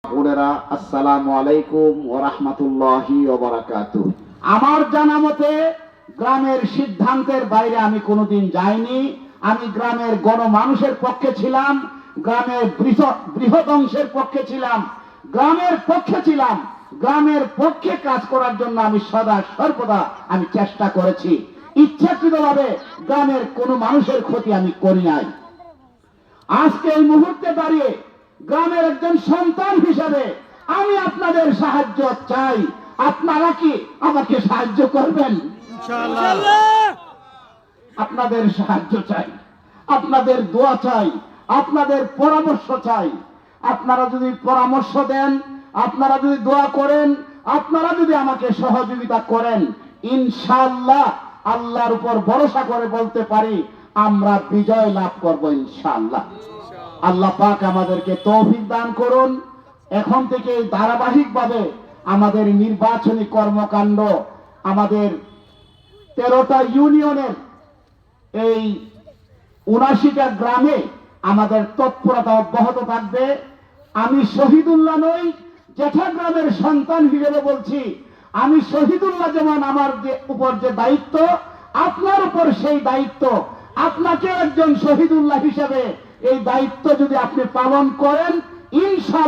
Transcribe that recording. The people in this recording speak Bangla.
বোনেরা, আসসালামু আলাইকুম ওয়া রাহমাতুল্লাহি ওয়া বারাকাতুহু। আমার জানা মতে গ্রামের সিদ্ধান্তের বাইরে আমি কোনোদিন যাইনি। আমি গ্রামের গণমানুষের পক্ষে ছিলাম, গ্রামের বৃহৎ অংশের পক্ষে ছিলাম, গ্রামের পক্ষে ছিলাম। গ্রামের পক্ষে কাজ করার জন্য আমি সদা সর্বদা আমি চেষ্টা করেছি। ইচ্ছাকৃতভাবে গ্রামের কোনো মানুষের ক্ষতি আমি করি নাই। আজকে এই মুহূর্তে দাঁড়িয়ে গ্রামের একজন সন্তান হিসেবে আমি আপনাদের সাহায্য চাই। আপনারা কি আমাকে সাহায্য করবেন? আপনাদের সাহায্য চাই, আপনাদের দোয়া চাই, আপনাদের পরামর্শ চাই। আপনারা যদি পরামর্শ দেন, আপনারা যদি দোয়া করেন, আপনারা যদি আমাকে সহযোগিতা করেন, ইনশাআল্লাহ আল্লাহর উপর ভরসা করে বলতে পারি আমরা বিজয় লাভ করব ইনশাআল্লাহ। আল্লাহ পাক আমাদেরকে তৌফিক দান করুন। এখন থেকে ধারাবাহিকভাবে আমাদের নির্বাচনী কর্মকাণ্ড আমাদের 13টা ইউনিয়নের এই 79টা গ্রামে আমাদের তৎপরতা অব্যাহত থাকবে। আমি শহীদুল্লাহ নই, জেঠা গ্রামের সন্তান হিসেবে বলছি, আমি শহীদুল্লাহ যেমন আমার উপর যে দায়িত্ব, আপনার উপর সেই দায়িত্ব। আপনাকে একজন শহীদুল্লাহ হিসেবে এই দায়িত্ব যদি আপনি পালন করেন, ইনশাআল্লাহ